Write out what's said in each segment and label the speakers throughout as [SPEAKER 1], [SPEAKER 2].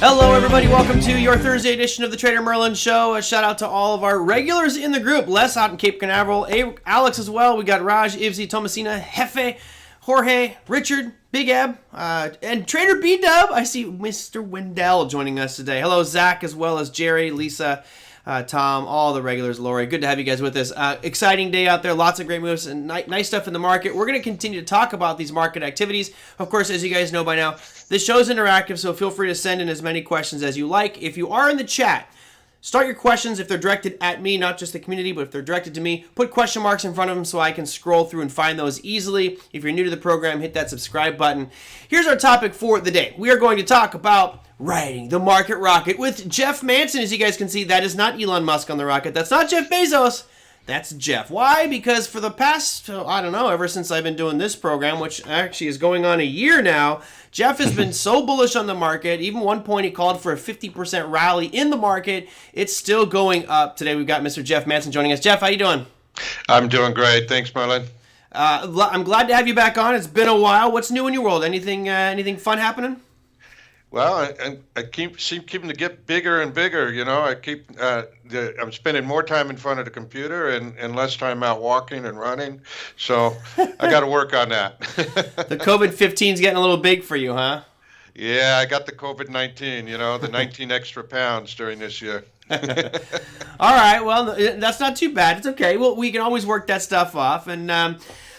[SPEAKER 1] Hello, everybody. Welcome to your Thursday edition of the TraderMerlin Show. A shout out to all of our regulars in the group. Les out in Cape Canaveral, Alex as well. We got Raj, Ivzy, Tomasina, Jefe, Jorge, Richard, Big Ab, and Trader B-Dub. I see Mr. Wendell joining us today. Hello, Zach, as well as Jerry, Lisa, Tom, all the regulars, Lori. Good to have you guys with us. Exciting day out there. Lots of great moves and nice stuff in the market. We're going to continue to talk about these market activities. Of course, as you guys know by now, this show is interactive, so feel free to send in as many questions as you like. If you are in the chat, start your questions if they're directed at me, not just the community, but if they're directed to me, put question marks in front of them so I can scroll through and find those easily. If you're new to the program, hit that subscribe button. Here's our topic for the day. We are going to talk about riding the market rocket with Jeff Manson. As you guys can see, that is not Elon Musk on the rocket. That's not Jeff Bezos. That's Jeff. Why? Because for the past, I don't know, ever since I've been doing this program, which actually is going on a year now, Jeff has been so bullish on the market. Even one point he called for a 50% rally in the market. It's still going up. Today we've got Mr. Jeff Manson joining us. Jeff, how you doing?
[SPEAKER 2] I'm doing great. Thanks, Merlin.
[SPEAKER 1] I'm glad to have you back on. It's been a while. What's new in your world? Anything fun happening?
[SPEAKER 2] Well, I keep keeping to get bigger and bigger. You know, I'm spending more time in front of the computer and less time out walking and running. So I got to work on that.
[SPEAKER 1] The COVID-15 is getting a little big for you, huh?
[SPEAKER 2] Yeah, I got the COVID-19. You know, the 19 extra pounds during this year.
[SPEAKER 1] All right. Well, that's not too bad. It's okay. Well, we can always work that stuff off. And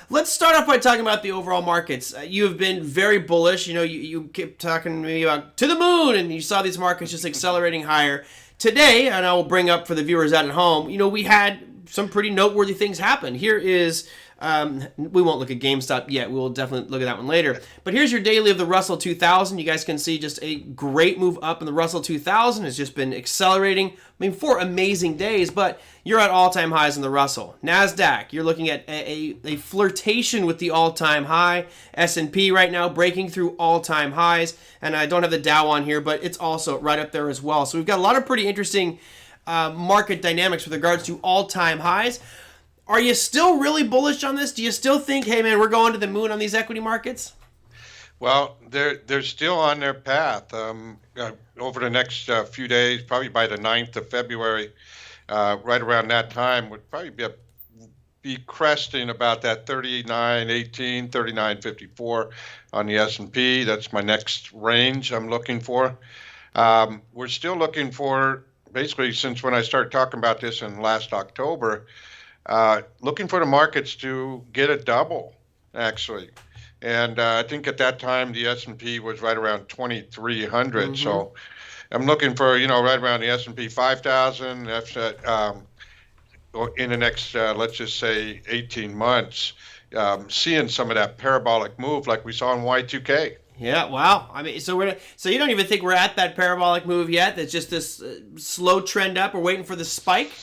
[SPEAKER 1] let's start off by talking about the overall markets. You have been very bullish. You know, you kept talking to me about to the moon, and you saw these markets just accelerating higher. Today, and I will bring up for the viewers out at home, you know, we had some pretty noteworthy things happen. Here is, we won't look at GameStop yet. We'll definitely look at that one later. But here's your daily of the Russell 2000. You guys can see just a great move up in the Russell 2000. It's just been accelerating. I mean, 4 amazing days, but you're at all-time highs in the Russell. NASDAQ, you're looking at a flirtation with the all-time high. S&P right now breaking through all-time highs. And I don't have the Dow on here, but it's also right up there as well. So we've got a lot of pretty interesting market dynamics with regards to all-time highs. Are you still really bullish on this? Do you still think, hey, man, we're going to the moon on these equity markets?
[SPEAKER 2] Well, they're still on their path. Over the next few days, probably by the 9th of February, right around that time, would probably be cresting about that 39.18, 39.54 on the S&P. That's my next range I'm looking for. We're still looking for, basically, since when I started talking about this in last October, looking for the markets to get a double, actually. And I think at that time, the S&P was right around 2,300. Mm-hmm. So I'm looking for, you know, right around the S&P 5,000. That's in the next, let's just say, 18 months, seeing some of that parabolic move like we saw in Y2K.
[SPEAKER 1] Yeah, wow. I mean, so you don't even think we're at that parabolic move yet? That's just this slow trend up. We're waiting for the spike?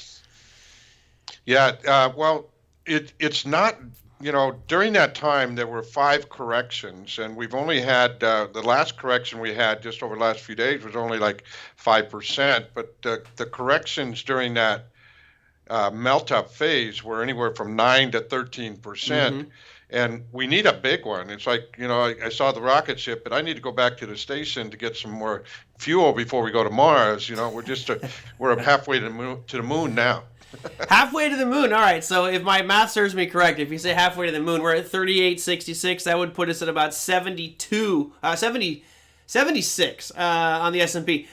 [SPEAKER 2] Yeah, well, it's not, you know, during that time there were 5 corrections, and we've only had, the last correction we had just over the last few days was only like 5%, but the corrections during that melt-up phase were anywhere from 9 to 13%, mm-hmm. And we need a big one. It's like, you know, I saw the rocket ship, but I need to go back to the station to get some more fuel before we go to Mars. You know, we're halfway to the moon now.
[SPEAKER 1] Halfway to the moon. All right. So if my math serves me correct, if you say halfway to the moon, we're at 38.66. That would put us at about 76 on the S&P.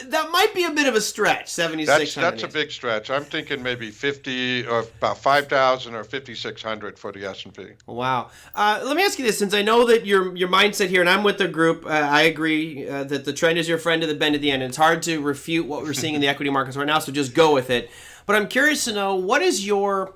[SPEAKER 1] That might be a bit of a stretch. 76.
[SPEAKER 2] That's a big stretch. I'm thinking maybe 50 or about 5,000 or 5,600 for the S&P.
[SPEAKER 1] Wow. Let me ask you this, since I know that your mindset here, and I'm with the group. I agree that the trend is your friend to the bend at the end. And it's hard to refute what we're seeing in the equity markets right now. So just go with it. But I'm curious to know, what is your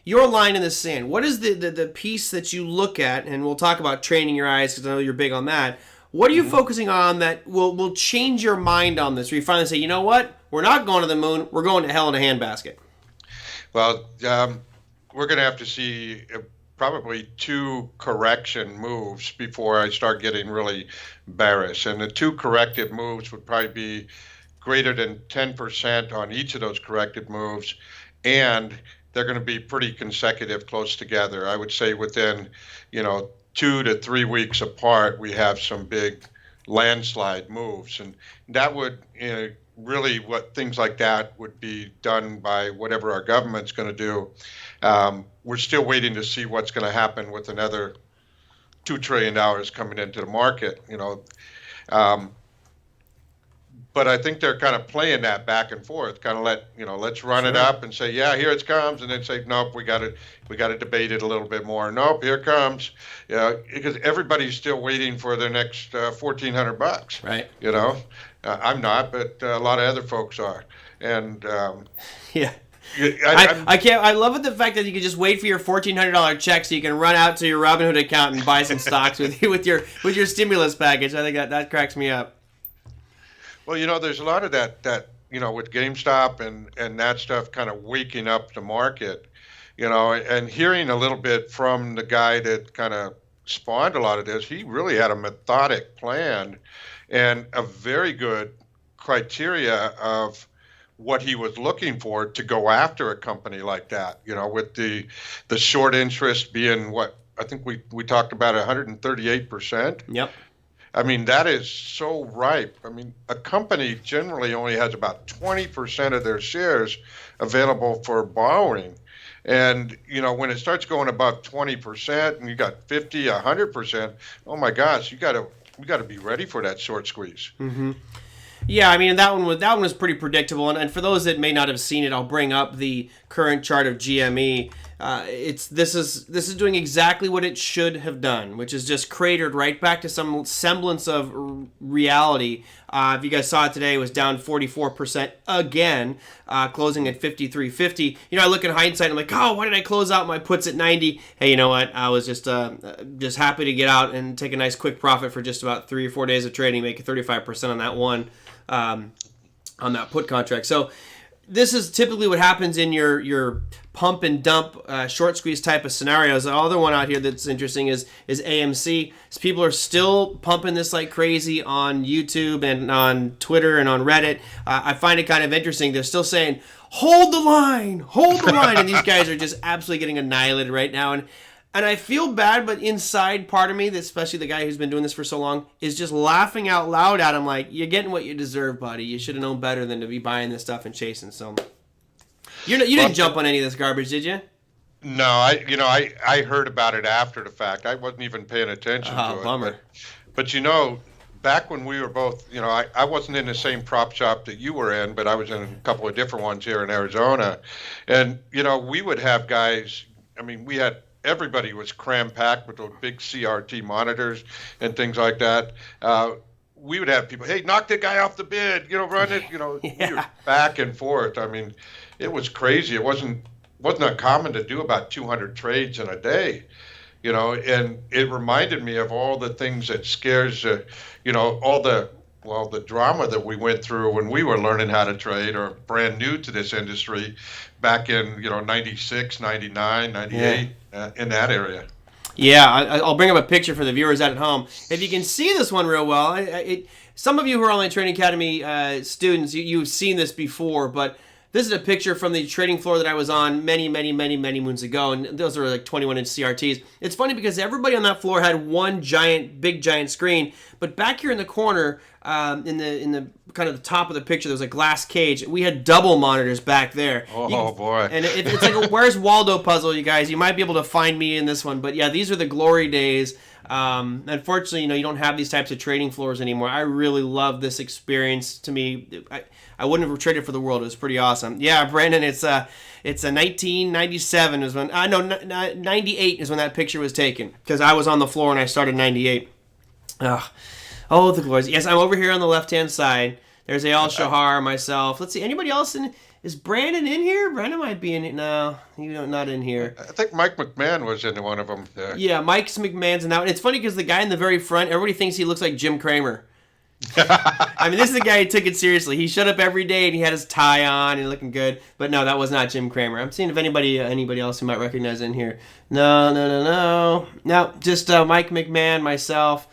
[SPEAKER 1] line in the sand? What is the piece that you look at? And we'll talk about training your eyes because I know you're big on that. What are you focusing on that will change your mind on this? Where you finally say, you know what? We're not going to the moon. We're going to hell in a handbasket.
[SPEAKER 2] Well, we're going to have to see probably 2 correction moves before I start getting really bearish. And the 2 corrective moves would probably be greater than 10% on each of those corrective moves, and they're going to be pretty consecutive, close together. I would say within, 2 to 3 weeks apart, we have some big landslide moves, and that would really what things like that would be done by whatever our government's going to do. We're still waiting to see what's going to happen with another $2 trillion coming into the market. Um, but I think they're kind of playing that back and forth, kind of let's run it up and say, yeah, here it comes, and then say, nope, we got to debate it a little bit more. Nope, here it comes, because everybody's still waiting for their next $1,400,
[SPEAKER 1] right?
[SPEAKER 2] I'm not, but a lot of other folks are, and
[SPEAKER 1] yeah. I can't. I love the fact that you can just wait for your $1,400 check so you can run out to your Robinhood account and buy some stocks with your stimulus package. I think that cracks me up.
[SPEAKER 2] Well, there's a lot of that with GameStop and that stuff kind of waking up the market, and hearing a little bit from the guy that kind of spawned a lot of this. He really had a methodic plan and a very good criteria of what he was looking for to go after a company like that, with the short interest being what I think we talked about 138%.
[SPEAKER 1] Yep.
[SPEAKER 2] I mean, that is so ripe. I mean, a company generally only has about 20% of their shares available for borrowing. And, when it starts going above 20% and you got 50, 100%, oh my gosh, we got to be ready for that short squeeze.
[SPEAKER 1] Mm-hmm. Yeah, I mean, that one was pretty predictable. And for those that may not have seen it, I'll bring up the current chart of GME. This is doing exactly what it should have done, which is just cratered right back to some semblance of reality. If you guys saw it today, it was down 44% again, closing at 53.50. I look in hindsight, I'm like, oh, why did I close out my puts at 90? Hey, you know what? I was just happy to get out and take a nice quick profit for just about 3 or 4 days of trading, make 35% on that one, on that put contract. So this is typically what happens in your pump and dump short squeeze type of scenarios. The other one out here that's interesting is AMC. So people are still pumping this like crazy on YouTube and on Twitter and on Reddit. I find it kind of interesting. They're still saying, hold the line, and these guys are just absolutely getting annihilated right now. And I feel bad, but inside part of me, especially the guy who's been doing this for so long, is just laughing out loud at him like, you're getting what you deserve, buddy. You should have known better than to be buying this stuff and chasing. So you didn't jump on any of this garbage, did you?
[SPEAKER 2] No, I heard about it after the fact. I wasn't even paying attention to it.
[SPEAKER 1] Bummer.
[SPEAKER 2] But back when we were both, I wasn't in the same prop shop that you were in, but I was in a couple of different ones here in Arizona. And, we would have guys, everybody was cram-packed with those big CRT monitors and things like that. We would have people, hey, knock the guy off the bid, run it,
[SPEAKER 1] Yeah.
[SPEAKER 2] we were back and forth. I mean, it was crazy. It wasn't uncommon to do about 200 trades in a day, and it reminded me of all the things that scares, all the drama that we went through when we were learning how to trade or brand new to this industry back in, 96, 99, 98, in that area.
[SPEAKER 1] Yeah, I'll bring up a picture for the viewers at home. If you can see this one real well, some of you who are Online Trading Academy students, you've seen this before, but this is a picture from the trading floor that I was on many, many, many, many moons ago, and those are like 21-inch CRTs. It's funny because everybody on that floor had one big giant screen, but back here in the corner, in the kind of the top of the picture, there was a glass cage. We had double monitors back there.
[SPEAKER 2] Oh boy!
[SPEAKER 1] And it's like a Where's Waldo puzzle, you guys. You might be able to find me in this one, but yeah, these are the glory days. Unfortunately, you don't have these types of trading floors anymore. I really love this experience. To me, I wouldn't have traded for the world. It was pretty awesome. Yeah, Brandon, it's a 1997 is when 98 is when that picture was taken, because I was on the floor and I started 98. Oh, the glories. Yes, I'm over here on the left-hand side. There's Eyal Shahar, myself. Let's see, anybody else in? Is Brandon in here? Brandon might be in it. No, he's not in here.
[SPEAKER 2] I think Mike McMahon was in one of them.
[SPEAKER 1] Yeah, Mike McMahon's in that one. It's funny because the guy in the very front, everybody thinks he looks like Jim Cramer. This is the guy who took it seriously. He showed up every day and he had his tie on and looking good. But no, that was not Jim Cramer. I'm seeing if anybody else who might recognize in here. No, just Mike McMahon, myself.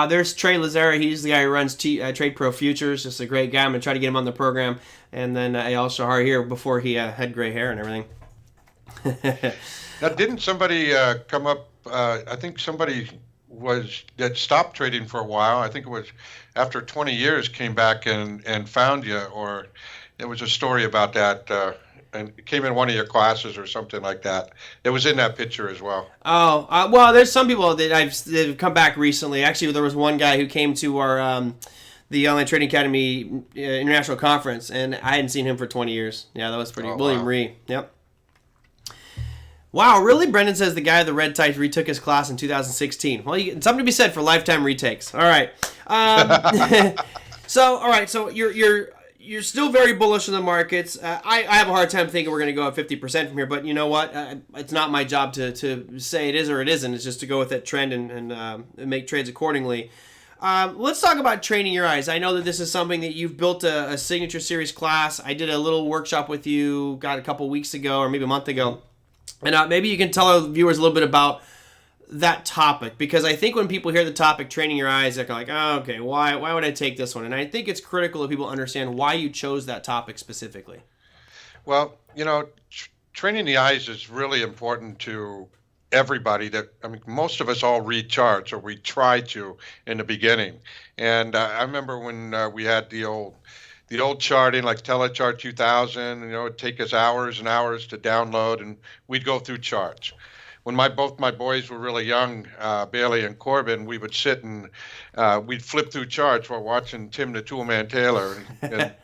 [SPEAKER 1] There's Trey Lazara. He's the guy who runs Trade Pro Futures. Just a great guy. I'm going to try to get him on the program. And then Eyal Shahar here before he had gray hair and everything.
[SPEAKER 2] Now, didn't somebody come up? I think somebody that stopped trading for a while. I think it was after 20 years came back and found you, or it was a story about that, and it came in one of your classes or something like that. It was in that picture as well.
[SPEAKER 1] Oh, well, there's some people that have come back recently. Actually, there was one guy who came to our the Online Trading Academy International Conference, and I hadn't seen him for 20 years. Yeah, that was pretty. William
[SPEAKER 2] wow.
[SPEAKER 1] Ree. Yep. Wow, really? Brendan says the guy with the red tights retook his class in 2016. Well, something to be said for lifetime retakes. All right. So you're still very bullish on the markets. I have a hard time thinking we're going to go at 50% from here, but you know what? It's not my job to say it is or it isn't. It's just to go with that trend and make trades accordingly. Let's talk about training your eyes. I know that this is something that you've built a signature series class. I did a little workshop with you, a couple weeks ago or maybe a month ago. And maybe you can tell our viewers a little bit about that topic, because I think when people hear the topic, training your eyes, they're like, oh, okay, why would I take this one? And I think it's critical that people understand why you chose that topic specifically.
[SPEAKER 2] Well, training the eyes is really important to everybody. Most of us all read charts, or we try to in the beginning. And I remember when we had the old charting, like Telechart 2000, it'd take us hours and hours to download, and we'd go through charts. When both my boys were really young, Bailey and Corbin, we would sit and we'd flip through charts while watching Tim the Toolman Taylor. And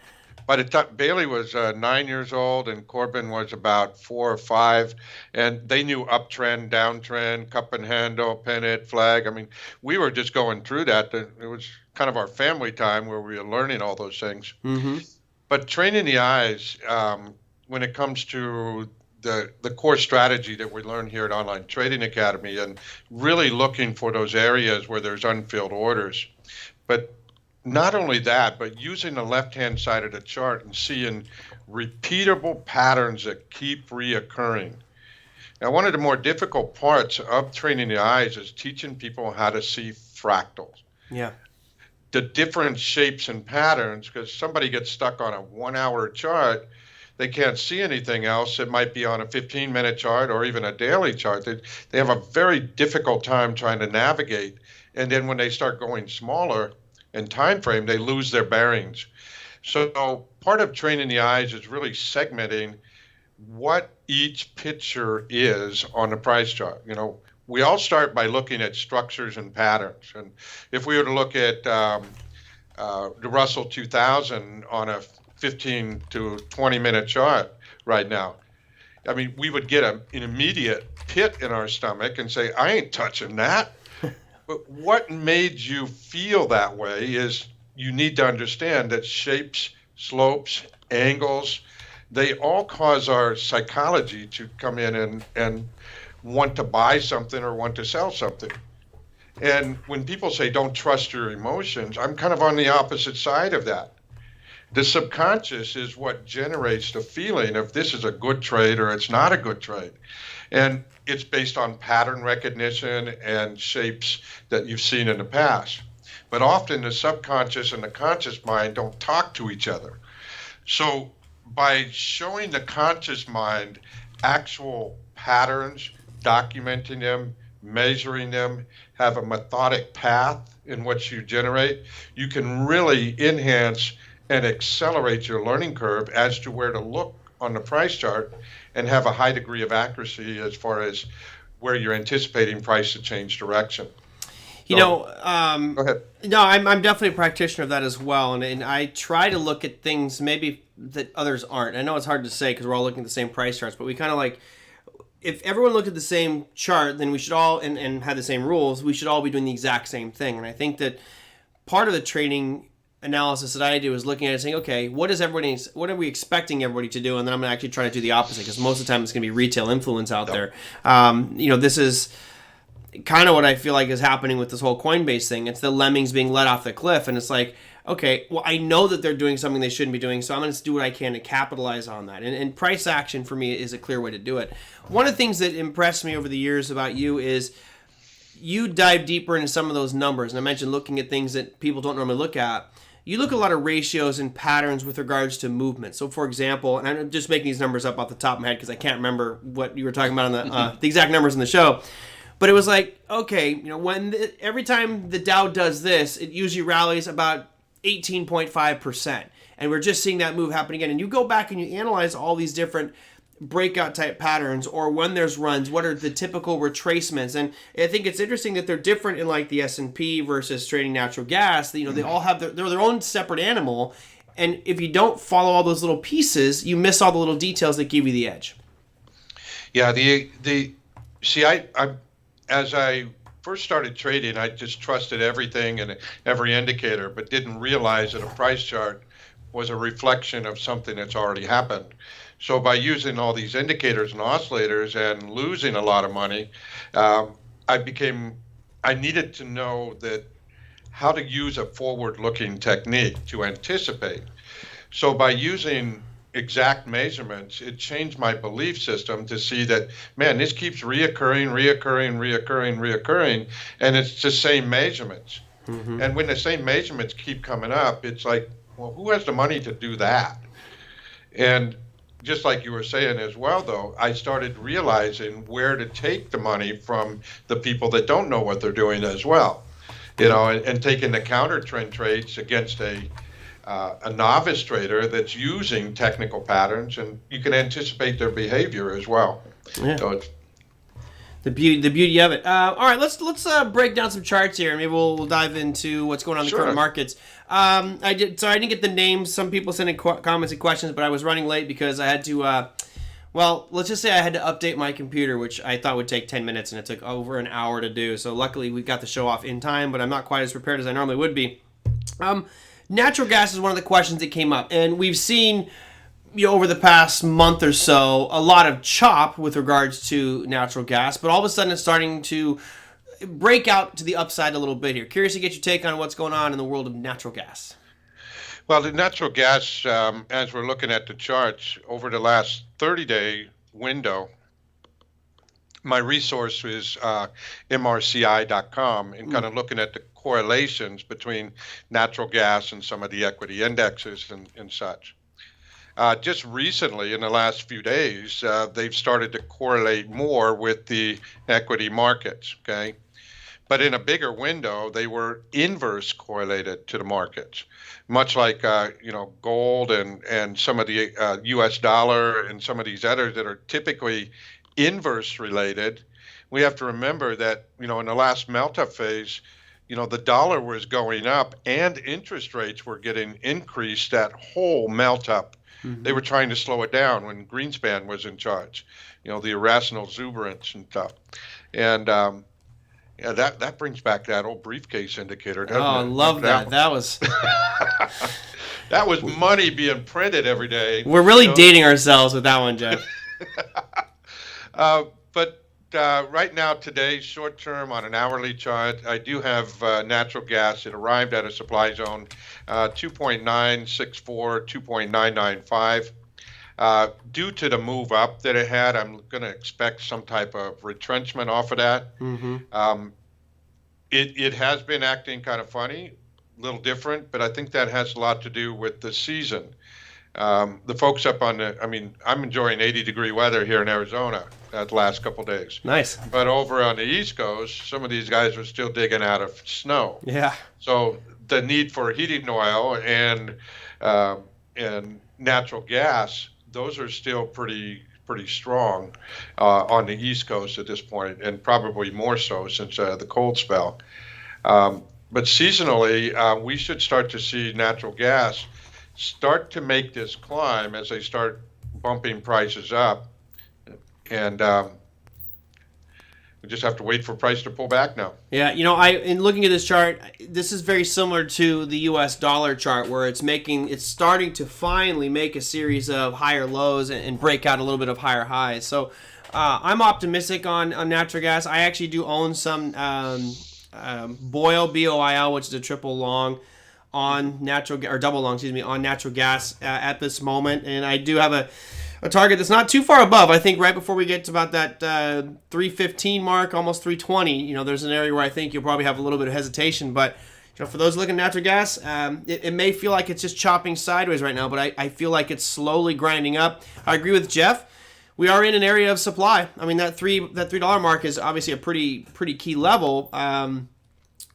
[SPEAKER 2] by the time Bailey was 9 years old and Corbin was about 4 or 5, and they knew uptrend, downtrend, cup and handle, pennant, flag. We were just going through that. It was kind of our family time where we were learning all those things.
[SPEAKER 1] Mm-hmm.
[SPEAKER 2] But training the eyes, when it comes to the core strategy that we learn here at Online Trading Academy, and really looking for those areas where there's unfilled orders. But not only that, but using the left-hand side of the chart and seeing repeatable patterns that keep reoccurring. Now, one of the more difficult parts of training the eyes is teaching people how to see fractals.
[SPEAKER 1] Yeah.
[SPEAKER 2] The different shapes and patterns, because somebody gets stuck on a 1-hour chart, they can't see anything else. It might be on a 15-minute chart or even a daily chart. They have a very difficult time trying to navigate. And then when they start going smaller in time frame, they lose their bearings. So part of training the eyes is really segmenting what each picture is on the price chart. We all start by looking at structures and patterns. And if we were to look at the Russell 2000 on a 15 to 20-minute chart right now, we would get an immediate pit in our stomach and say, I ain't touching that. But what made you feel that way is you need to understand that shapes, slopes, angles, they all cause our psychology to come in and want to buy something or want to sell something. And when people say don't trust your emotions, I'm kind of on the opposite side of that. The subconscious is what generates the feeling of this is a good trade or it's not a good trade. And it's based on pattern recognition and shapes that you've seen in the past. But often the subconscious and the conscious mind don't talk to each other. So by showing the conscious mind actual patterns, documenting them, measuring them, have a methodic path in what you generate, you can really enhance and accelerate your learning curve as to where to look on the price chart and have a high degree of accuracy as far as where you're anticipating price to change direction. Go ahead.
[SPEAKER 1] No, I'm definitely a practitioner of that as well, and I try to look at things maybe that others aren't. I know it's hard to say because we're all looking at the same price charts, but we kind of if everyone looked at the same chart, then we should all, and had the same rules, we should all be doing the exact same thing. And I think that part of the trading analysis that I do is looking at it and saying, okay, what are we expecting everybody to do? And then I'm going to actually try to do the opposite, because most of the time it's going to be retail influence out there. This is kind of what I feel like is happening with this whole Coinbase thing. It's the lemmings being let off the cliff, and it's like, okay, well, I know that they're doing something they shouldn't be doing, so I'm going to do what I can to capitalize on that. And price action for me is a clear way to do it. One of the things that impressed me over the years about you is you dive deeper into some of those numbers. And I mentioned looking at things that people don't normally look at. You look at a lot of ratios and patterns with regards to movement. So, for example, and I'm just making these numbers up off the top of my head because I can't remember what you were talking about on the exact numbers in the show. But it was like, okay, when every time the Dow does this, it usually rallies about 18.5%. And we're just seeing that move happen again. And you go back and you analyze all these different breakout type patterns, or when there's runs, what are the typical retracements? And I think it's interesting that they're different in like the S&P versus trading natural gas. They all have they're their own separate animal. And if you don't follow all those little pieces, you miss all the little details that give you the edge.
[SPEAKER 2] Yeah, I as I first started trading, I just trusted everything and every indicator, but didn't realize that a price chart was a reflection of something that's already happened. So by using all these indicators and oscillators and losing a lot of money, I needed to know that how to use a forward-looking technique to anticipate. So by using exact measurements, it changed my belief system to see that, man, this keeps reoccurring, and it's the same measurements. Mm-hmm. And when the same measurements keep coming up, it's like, well, who has the money to do that? And just like you were saying as well, though, I started realizing where to take the money from the people that don't know what they're doing as well, and taking the counter trend trades against a novice trader that's using technical patterns, and you can anticipate their behavior as well.
[SPEAKER 1] Yeah.
[SPEAKER 2] So it's
[SPEAKER 1] the beauty of it. All right, let's break down some charts here, and maybe we'll dive into what's going on in the current markets. I didn't get the names. Some people sent in comments and questions, but I was running late because I had to. Let's just say I had to update my computer, which I thought would take 10 minutes, and it took over an hour to do. So luckily we got the show off in time, but I'm not quite as prepared as I normally would be. Natural gas is one of the questions that came up, and we've seen, over the past month or so, a lot of chop with regards to natural gas, but all of a sudden it's starting to break out to the upside a little bit here. Curious to get your take on what's going on in the world of natural gas.
[SPEAKER 2] Well, the natural gas, as we're looking at the charts over the last 30-day window, my resource is mrci.com, and kind of looking at the correlations between natural gas and some of the equity indexes and such. Just recently, in the last few days, they've started to correlate more with the equity markets, okay? But in a bigger window, they were inverse correlated to the markets, much like gold and some of the U.S. dollar and some of these others that are typically inverse related. We have to remember that, in the last melt-up phase, the dollar was going up and interest rates were getting increased that whole melt-up. Mm-hmm. They were trying to slow it down when Greenspan was in charge, the irrational exuberance and stuff. And that brings back that old briefcase indicator, doesn't it?
[SPEAKER 1] I love that. That was
[SPEAKER 2] that was money being printed every day.
[SPEAKER 1] We're really dating ourselves with that one, Jeff.
[SPEAKER 2] But right now, today, short term on an hourly chart, I do have natural gas. It arrived at a supply zone, 2.964, 2.995. Due to the move up that it had, I'm going to expect some type of retrenchment off of that. Mm-hmm. It has been acting kind of funny, a little different, but I think that has a lot to do with the season. The folks up on I'm enjoying 80-degree weather here in Arizona the last couple of days.
[SPEAKER 1] Nice.
[SPEAKER 2] But over on the East Coast, some of these guys are still digging out of snow.
[SPEAKER 1] Yeah.
[SPEAKER 2] So the need for heating oil and natural gas, those are still pretty strong on the East Coast at this point, and probably more so since the cold spell. But seasonally, we should start to see natural gas start to make this climb as they start bumping prices up. And we just have to wait for price to pull back now.
[SPEAKER 1] Yeah, in looking at this chart, this is very similar to the U.S. dollar chart, where it's starting to finally make a series of higher lows and break out a little bit of higher highs. So I'm optimistic on natural gas. I actually do own some BOIL, BOIL, which is a triple long on double long, on natural gas at this moment, and I do have a target that's not too far above. I think right before we get to about that 315 mark, almost 320, there's an area where I think you'll probably have a little bit of hesitation. But for those looking at natural gas, it may feel like it's just chopping sideways right now, but I feel like it's slowly grinding up. I agree with Jeff. we are in an area of supply. I mean, that $3 mark is obviously a pretty key level.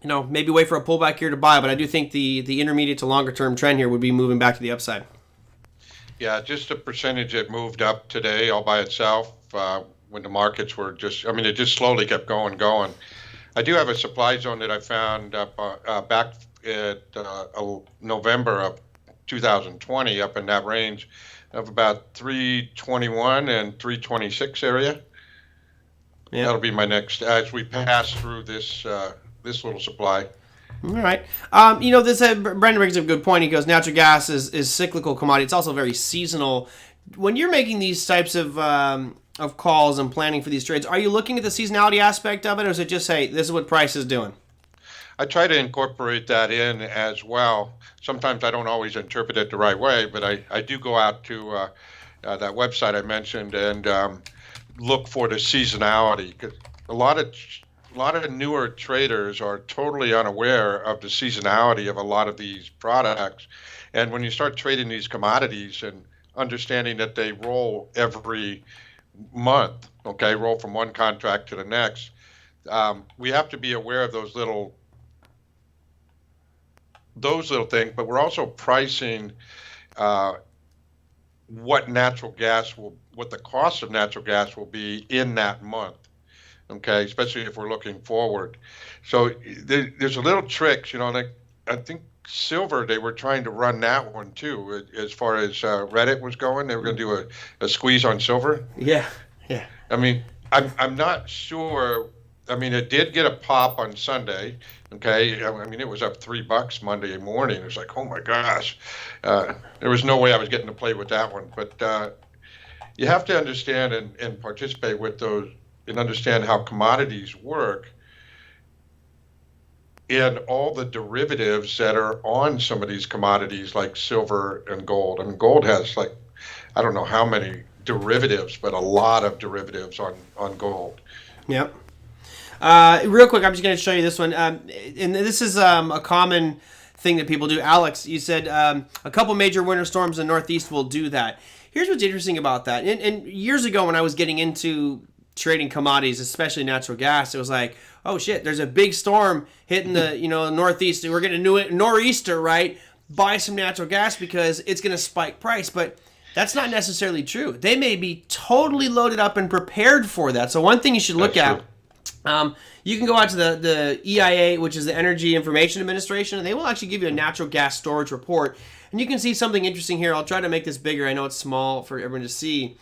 [SPEAKER 1] Maybe wait for a pullback here to buy, but I do think the intermediate to longer term trend here would be moving back to the upside.
[SPEAKER 2] Yeah, just a percentage it moved up today all by itself when the markets were it just slowly kept going. I do have a supply zone that I found up back at November of 2020 up in that range of about 321 and 326 area. Yeah. That'll be my next as we pass through this little supply.
[SPEAKER 1] All right. Brendan brings up a good point. He goes, natural gas is cyclical commodity. It's also very seasonal. When you're making these types of calls and planning for these trades, are you looking at the seasonality aspect of it, or is it just, hey, this is what price is doing?
[SPEAKER 2] I try to incorporate that in as well. Sometimes I don't always interpret it the right way, but I do go out to that website I mentioned and look for the seasonality, because a lot of newer traders are totally unaware of the seasonality of a lot of these products. And when you start trading these commodities and understanding that they roll every month, roll from one contract to the next, we have to be aware of those little things, but we're also pricing what the cost of natural gas will be in that month. Especially if we're looking forward. So there's a little tricks, like I think silver, they were trying to run that one too. As far as Reddit was going, they were going to do a squeeze on silver.
[SPEAKER 1] Yeah.
[SPEAKER 2] I mean, I'm not sure. I mean, it did get a pop on Sunday. I mean, it was up $3 Monday morning. It was like, oh my gosh, there was no way I was getting to play with that one. But you have to understand and participate with those and understand how commodities work and all the derivatives that are on some of these commodities like silver and gold. I mean, gold has I don't know how many derivatives, but a lot of derivatives on gold.
[SPEAKER 1] Yep. Real quick, I'm just going to show you this one. And this is a common thing that people do. Alex, you said a couple major winter storms in the Northeast will do that. Here's what's interesting about that. And years ago when I was getting into trading commodities, especially natural gas, it was like, oh shit, there's a big storm hitting the Northeast. We're getting a nor'easter, right? Buy some natural gas because it's going to spike price. But that's not necessarily true. They may be totally loaded up and prepared for that. So one thing you should look at, you can go out to the EIA, which is the Energy Information Administration, and they will actually give you a natural gas storage report. And you can see something interesting here. I'll try to make this bigger. I know it's small for everyone to see.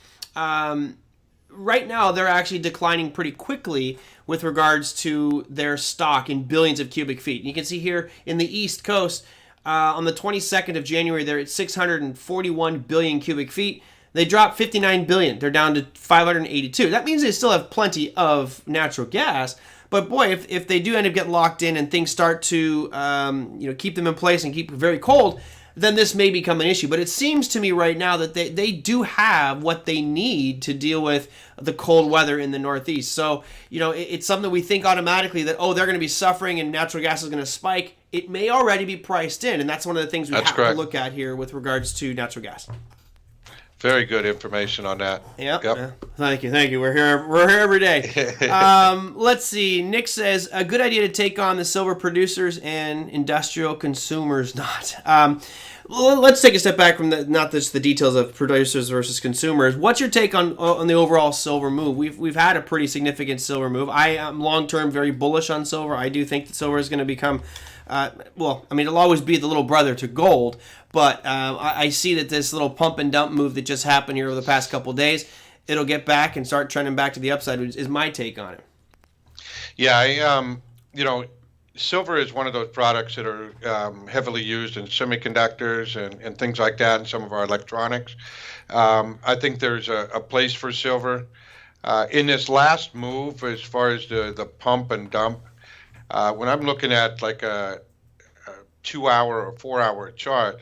[SPEAKER 1] Right now, they're actually declining pretty quickly with regards to their stock in billions of cubic feet. And you can see here in the East Coast, on the 22nd of January, they're at 641 billion cubic feet. They dropped 59 billion. They're down to 582. That means they still have plenty of natural gas. But boy, if they do end up getting locked in and things start to keep them in place and keep it very cold, then this may become an issue. But it seems to me right now that they do have what they need to deal with the cold weather in the Northeast. So, it's something that we think automatically that, they're going to be suffering and natural gas is going to spike. It may already be priced in, and that's one of the things we have to look at here with regards to natural gas.
[SPEAKER 2] Very good information on that.
[SPEAKER 1] Yep. Yeah. Thank you. We're here every day. Let's see. Nick says a good idea to take on the silver producers and industrial consumers not. Let's take a step back from not just the details of producers versus consumers. What's your take on the overall silver move? We've had a pretty significant silver move. I am long term very bullish on silver. I do think that silver is going to become it'll always be the little brother to gold, but I see that this little pump and dump move that just happened here over the past couple of days, it'll get back and start trending back to the upside, which is my take on it.
[SPEAKER 2] Yeah, silver is one of those products that are heavily used in semiconductors and things like that, and some of our electronics. I think there's a place for silver. In this last move, as far as the pump and dump, when I'm looking at like a 2-hour or 4-hour chart,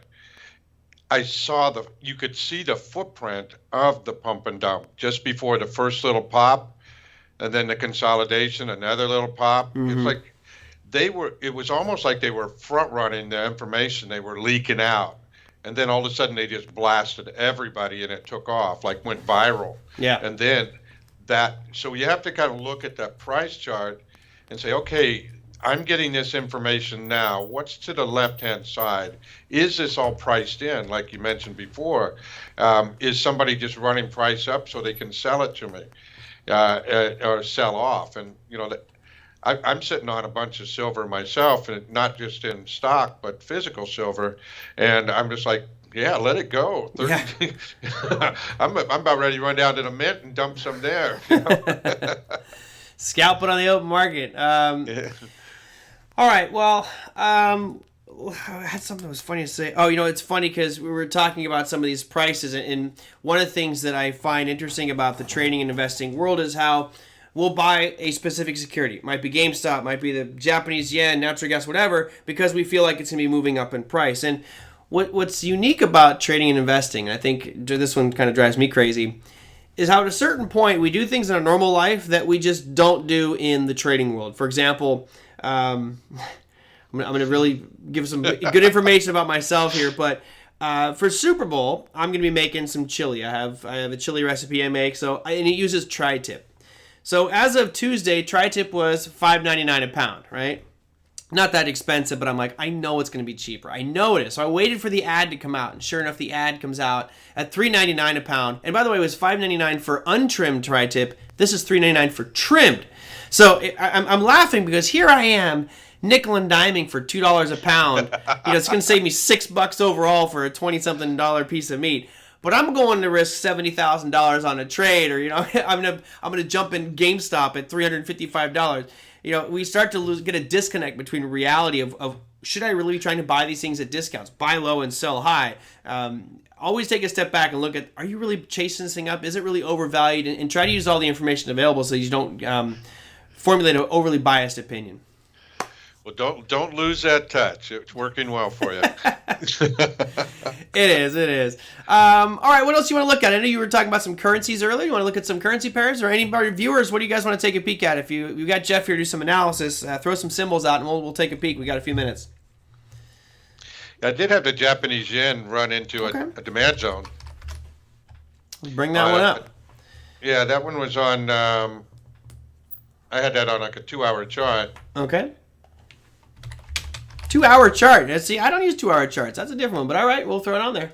[SPEAKER 2] you could see the footprint of the pump and dump just before the first little pop, and then the consolidation, another little pop. Mm-hmm. It's like it was almost like they were front running the information they were leaking out. and then all of a sudden they just blasted everybody and it took off, like went viral.
[SPEAKER 1] Yeah.
[SPEAKER 2] And then so you have to kind of look at that price chart and say, okay, I'm getting this information now. What's to the left-hand side? Is this all priced in, like you mentioned before? Is somebody just running price up so they can sell it to me or sell off? And, I'm sitting on a bunch of silver myself, and not just in stock, but physical silver. And I'm just like, yeah, let it go.
[SPEAKER 1] Yeah.
[SPEAKER 2] I'm about ready to run down to the mint and dump some there.
[SPEAKER 1] Scalp it on the open market.
[SPEAKER 2] Yeah.
[SPEAKER 1] All right. Well, I had something that was funny to say. Oh, it's funny because we were talking about some of these prices, and one of the things that I find interesting about the trading and investing world is how we'll buy a specific security. It might be GameStop, might be the Japanese yen, natural gas, whatever, because we feel like it's going to be moving up in price. And what's unique about trading and investing, and I think this one kind of drives me crazy, is how at a certain point we do things in our normal life that we just don't do in the trading world. For example, I'm going to really give some good information about myself here, but for Super Bowl, I'm going to be making some chili. I have a chili recipe I make, and it uses tri-tip. So as of Tuesday, tri-tip was $5.99 a pound, right? Not that expensive, but I'm like, I know it's going to be cheaper. I know it is. So I waited for the ad to come out, and sure enough, the ad comes out at $3.99 a pound. And by the way, it was $5.99 for untrimmed tri-tip. This is $3.99 for trimmed. So I'm laughing because here I am, nickel and diming for $2 a pound. It's going to save me $6 overall for a $20-something piece of meat. But I'm going to risk $70,000 on a trade, or I'm gonna jump in GameStop at $355. We start to get a disconnect between reality of should I really be trying to buy these things at discounts, buy low and sell high. Always take a step back and look at, are you really chasing this thing up? Is it really overvalued? And try to use all the information available so you don't formulate an overly biased opinion.
[SPEAKER 2] Well, don't lose that touch. It's working well for you.
[SPEAKER 1] It is. All right, what else do you want to look at? I know you were talking about some currencies earlier. You want to look at some currency pairs? Or any of our viewers, what do you guys want to take a peek at? If you got Jeff here to do some analysis, throw some symbols out and we'll take a peek. We got a few minutes.
[SPEAKER 2] I did have the Japanese yen run into a demand zone.
[SPEAKER 1] Bring that one up.
[SPEAKER 2] Yeah, that one was on, I had that on like a 2-hour chart.
[SPEAKER 1] Okay. 2-hour chart. See, I don't use 2-hour charts. That's a different one, but all right, we'll throw it on there.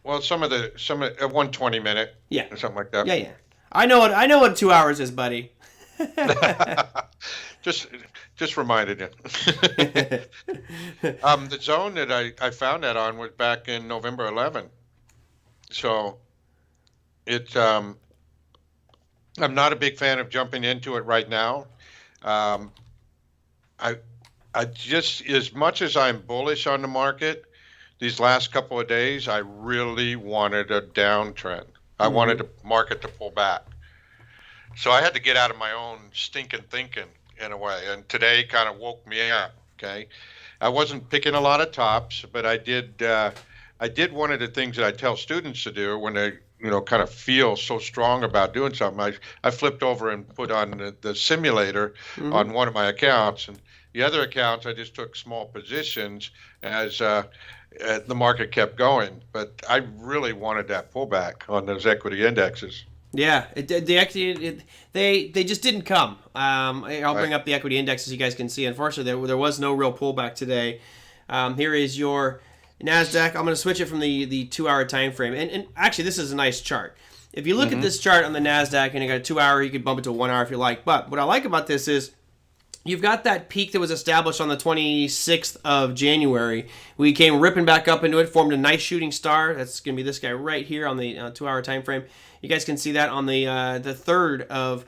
[SPEAKER 2] Well, some of 120 minute.
[SPEAKER 1] Yeah.
[SPEAKER 2] Or something like that.
[SPEAKER 1] Yeah. I know what 2 hours is, buddy.
[SPEAKER 2] just reminded you. The zone that I found that on was back in November 11. So I'm not a big fan of jumping into it right now. I just, as much as I'm bullish on the market, these last couple of days, I really wanted a downtrend. I wanted the market to pull back. So I had to get out of my own stinking thinking in a way. And today kind of woke me up. Okay. I wasn't picking a lot of tops, but I did one of the things that I tell students to do when they, kind of feel so strong about doing something. I flipped over and put on the simulator on one of my accounts, and the other accounts I just took small positions as the market kept going. But I really wanted that pullback on those equity indexes.
[SPEAKER 1] Yeah, they just didn't come. I'll bring up the equity indexes you guys can see. Unfortunately, there was no real pullback today. Here is your NASDAQ. I'm going to switch it from the 2-hour time frame. And actually, this is a nice chart. If you look at this chart on the NASDAQ and you got a 2-hour, you could bump it to 1 hour if you like. But what I like about this is you've got that peak that was established on the 26th of January. We came ripping back up into it, formed a nice shooting star. That's going to be this guy right here on the 2-hour time frame. You guys can see that on the 3rd of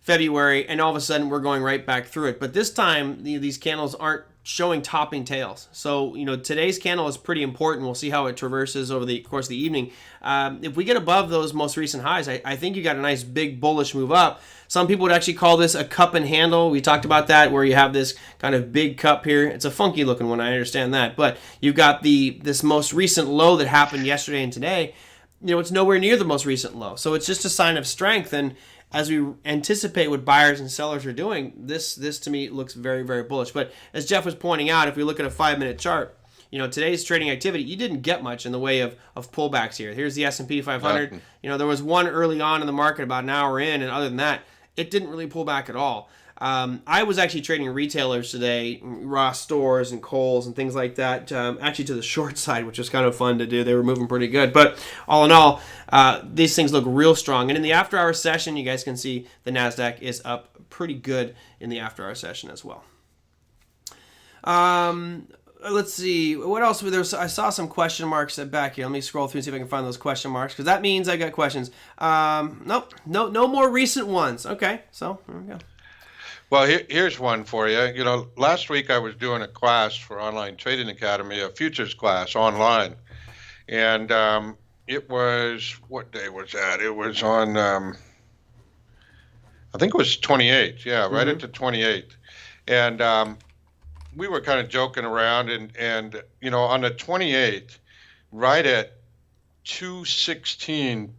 [SPEAKER 1] February, and all of a sudden we're going right back through it. But this time, these candles aren't showing topping tails. So, today's candle is pretty important. We'll see how it traverses over the course of the evening. If we get above those most recent highs, I think you got a nice big bullish move up. Some people would actually call this a cup and handle. We talked about that, where you have this kind of big cup here. It's a funky looking one, I understand that. But you've got this most recent low that happened yesterday and today. It's nowhere near the most recent low. So it's just a sign of strength. And as we anticipate what buyers and sellers are doing, this to me looks very, very bullish. But as Jeff was pointing out, if we look at a 5-minute chart, today's trading activity, you didn't get much in the way of pullbacks here. Here's the S&P 500.
[SPEAKER 2] Nothing.
[SPEAKER 1] There was one early on in the market about an hour in, and other than that, it didn't really pull back at all. I was actually trading retailers today, Ross Stores and Kohl's and things like that, actually to the short side, which was kind of fun to do. They were moving pretty good. But all in all, these things look real strong. And in the after-hour session, you guys can see the NASDAQ is up pretty good in the after-hour session as well. Let's see. What else? I saw some question marks back here. Let me scroll through and see if I can find those question marks, because that means I got questions. Nope. No more recent ones. Okay, so there we go.
[SPEAKER 2] Well, here's one for you. Last week I was doing a class for Online Trading Academy, a futures class online. And it was, what day was that? It was on, I think it was 28th. Yeah, right at the 28th. And we were kind of joking around. And on the 28th, right at 2:16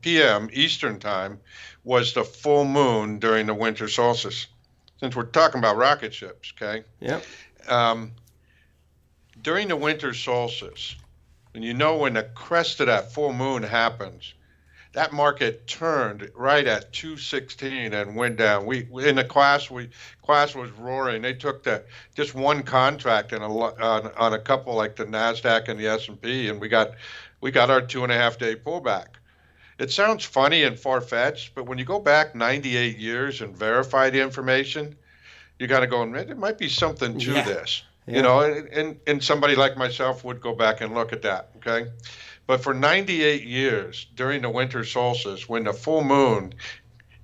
[SPEAKER 2] p.m. Eastern time, was the full moon during the winter solstice. Since we're talking about rocket ships, okay?
[SPEAKER 1] Yep.
[SPEAKER 2] During the winter solstice, and when the crest of that full moon happens, that market turned right at 2:16 and went down. We in the class was roaring. They took just one contract and on a couple like the NASDAQ and the S&P, and we got our 2.5 day pullback. It sounds funny and far-fetched, but when you go back 98 years and verify the information, you got to go, there might be something to this, and somebody like myself would go back and look at that, okay? But for 98 years during the winter solstice, when the full moon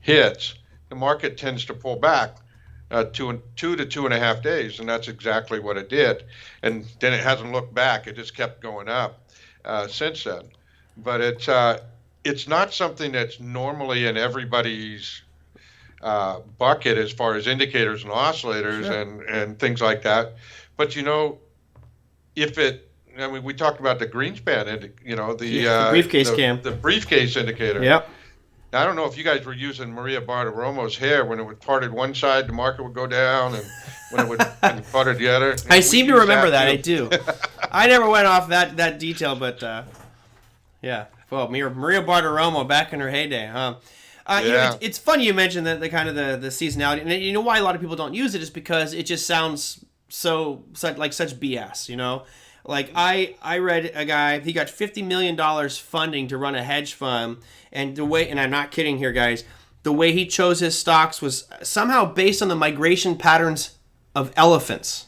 [SPEAKER 2] hits, the market tends to pull back 2 to 2.5 days, and that's exactly what it did. And then it hasn't looked back. It just kept going up since then. But it's not something that's normally in everybody's bucket as far as indicators and oscillators and things like that. But we talked about the Greenspan, the
[SPEAKER 1] briefcase cam,
[SPEAKER 2] the briefcase indicator.
[SPEAKER 1] Yep.
[SPEAKER 2] Now, I don't know if you guys were using Maria Bartiromo's hair. When it would parted one side, the market would go down, and when it would parted the other.
[SPEAKER 1] I seem to remember that. I do. I never went off that detail, but yeah. Well, Maria Bartiromo back in her heyday, huh? It's funny you mentioned the kind of the seasonality, and you know why a lot of people don't use it is because it just sounds such BS. Like I read a guy, he got $50 million funding to run a hedge fund, and and I'm not kidding here, guys, the way he chose his stocks was somehow based on the migration patterns of elephants.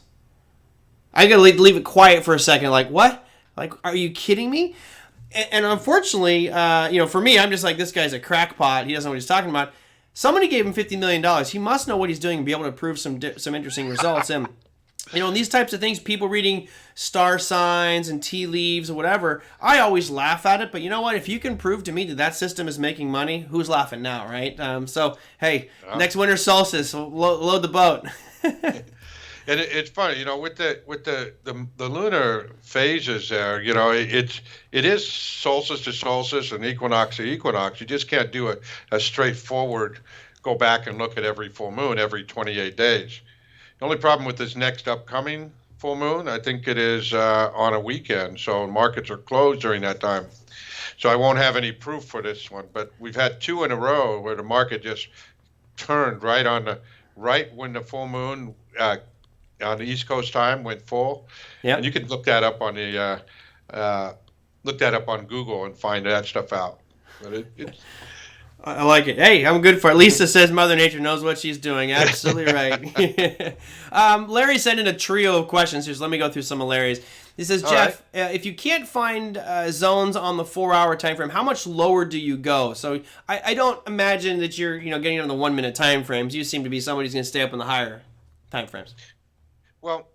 [SPEAKER 1] I gotta leave it quiet for a second. Like, what? Like, are you kidding me? And unfortunately, for me, I'm just like, this guy's a crackpot. He doesn't know what he's talking about. Somebody gave him $50 million. He must know what he's doing and be able to prove some interesting results. And, in these types of things, people reading star signs and tea leaves or whatever, I always laugh at it. But you know what? If you can prove to me that system is making money, who's laughing now, right? So, hey, next winter solstice, load the boat.
[SPEAKER 2] And it's funny, with the lunar phases there, it is solstice to solstice and equinox to equinox. You just can't do a straightforward go back and look at every full moon every 28 days. The only problem with this next upcoming full moon, I think it is on a weekend, so markets are closed during that time. So I won't have any proof for this one, but we've had 2 in a row where the market just turned right when the full moon on the East Coast time went full. Yeah. And you can look that up on on Google and find that stuff out. But it's
[SPEAKER 1] I like it. Hey, I'm good for it. Lisa says Mother Nature knows what she's doing. Absolutely right. Larry sent in a trio of questions. Just let me go through some of Larry's. He says, Jeff, if you can't find zones on the 4-hour time frame, how much lower do you go? So I don't imagine that you're getting on the 1 minute time frames. You seem to be somebody who's going to stay up in the higher time frames.
[SPEAKER 2] Well,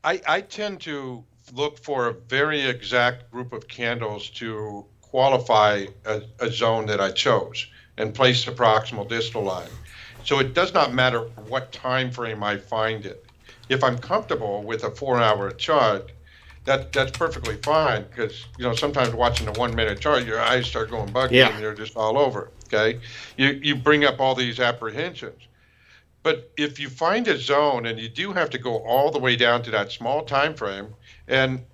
[SPEAKER 2] I tend to look for a very exact group of candles to qualify a zone that I chose and place the proximal distal line. So it does not matter what time frame I find it. If I'm comfortable with a 4-hour chart, that's perfectly fine, because sometimes watching a 1 minute chart, your eyes start going buggy and you're just all over. Okay, you bring up all these apprehensions. But if you find a zone, and you do have to go all the way down to that small time frame, and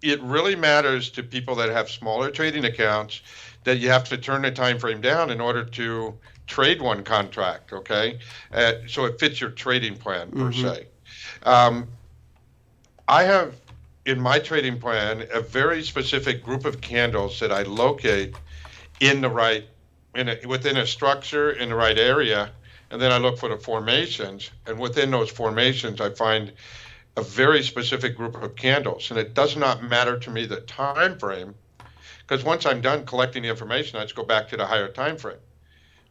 [SPEAKER 2] it really matters to people that have smaller trading accounts that you have to turn the time frame down in order to trade one contract, okay? So it fits your trading plan per se. Um, I have in my trading plan a very specific group of candles that I locate in the right, within a structure in the right area, and then I look for the formations, and within those formations I find a very specific group of candles, and it does not matter to me the time frame, because once I'm done collecting the information, I just go back to the higher time frame,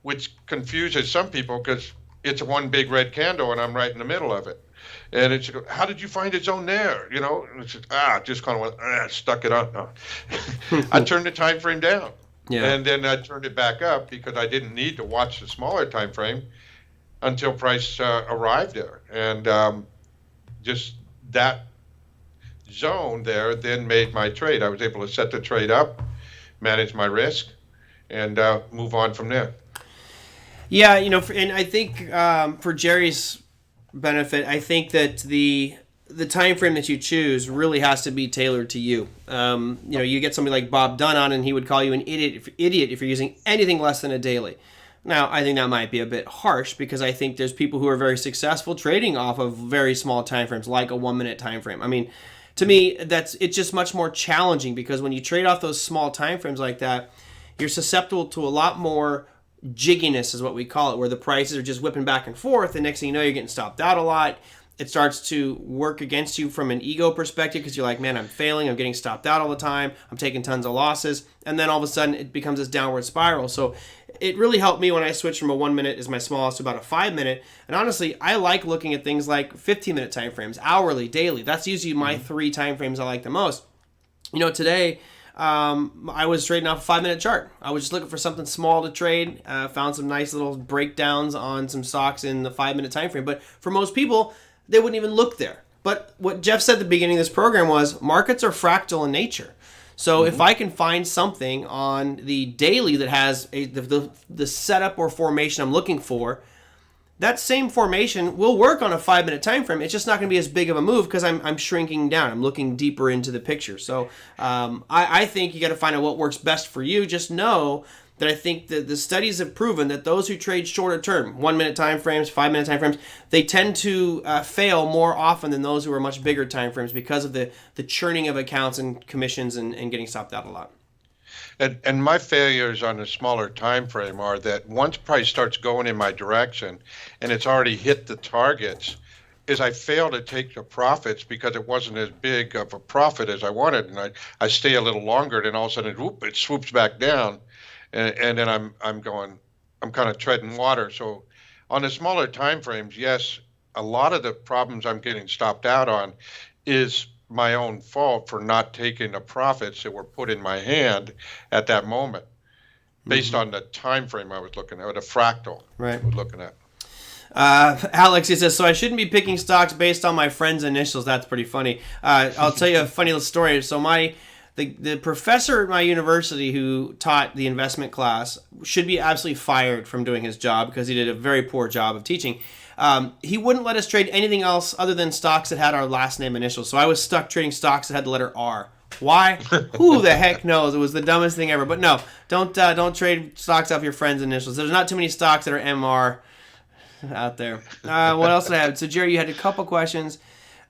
[SPEAKER 2] which confuses some people because it's one big red candle and I'm right in the middle of it. And it's, how did you find a zone there? You know, and it's just kind of went, stuck it up. No. I turned the time frame down. Yeah. And then I turned it back up because I didn't need to watch the smaller time frame until price arrived there. And just that zone there then made my trade. I was able to set the trade up, manage my risk, and move on from there.
[SPEAKER 1] Yeah, you know, and I think for Jerry's benefit, I think that the time frame that you choose really has to be tailored to you. You know, you get somebody like Bob Dunn on, and he would call you an idiot if you're using anything less than a daily. Now, I think that might be a bit harsh because I think there's people who are very successful trading off of very small time frames, like a 1 minute time frame. I mean, to me, it's just much more challenging because when you trade off those small time frames like that, you're susceptible to a lot more jigginess, is what we call it, where the prices are just whipping back and forth, and next thing you know, you're getting stopped out a lot. It starts to work against you from an ego perspective because you're like, man, I'm failing, I'm getting stopped out all the time, I'm taking tons of losses, and then all of a sudden it becomes this downward spiral. So it really helped me when I switched from a 1 minute as my smallest to about a 5 minute. And honestly, I like looking at things like 15-minute time frames, hourly, daily. That's usually my three time frames I like the most. You know, today I was trading off a 5 minute chart. I was just looking for something small to trade. Found some nice little breakdowns on some stocks in the 5 minute time frame. But for most people, they wouldn't even look there. But what Jeff said at the beginning of this program was markets are fractal in nature. So if I can find something on the daily that has the setup or formation I'm looking for, that same formation will work on a 5 minute time frame. It's just not going to be as big of a move because I'm shrinking down. I'm looking deeper into the picture. So I think you got to find out what works best for you. Just know that I think that the studies have proven that those who trade shorter term, 1 minute time frames, 5 minute time frames, they tend to fail more often than those who are much bigger time frames because of the churning of accounts and commissions and getting stopped out a lot.
[SPEAKER 2] And my failures on a smaller time frame are that once price starts going in my direction and it's already hit the targets, is I fail to take the profits because it wasn't as big of a profit as I wanted, and I stay a little longer, and then all of a sudden it swoops back down, and then I'm kind of treading water. So on the smaller time frames, yes, a lot of the problems I'm getting stopped out on is my own fault for not taking the profits that were put in my hand at that moment based on the time frame I was looking at, or the fractal I was looking at.
[SPEAKER 1] Alex, he says, so I shouldn't be picking stocks based on my friend's initials. That's pretty funny. I'll tell you a funny little story. So the professor at my university who taught the investment class should be absolutely fired from doing his job because he did a very poor job of teaching. He wouldn't let us trade anything else other than stocks that had our last name initials. So I was stuck trading stocks that had the letter R. Why? Who the heck knows? It was the dumbest thing ever. But no, don't trade stocks off your friend's initials. There's not too many stocks that are MR out there. What else did I have? So Jerry, you had a couple questions.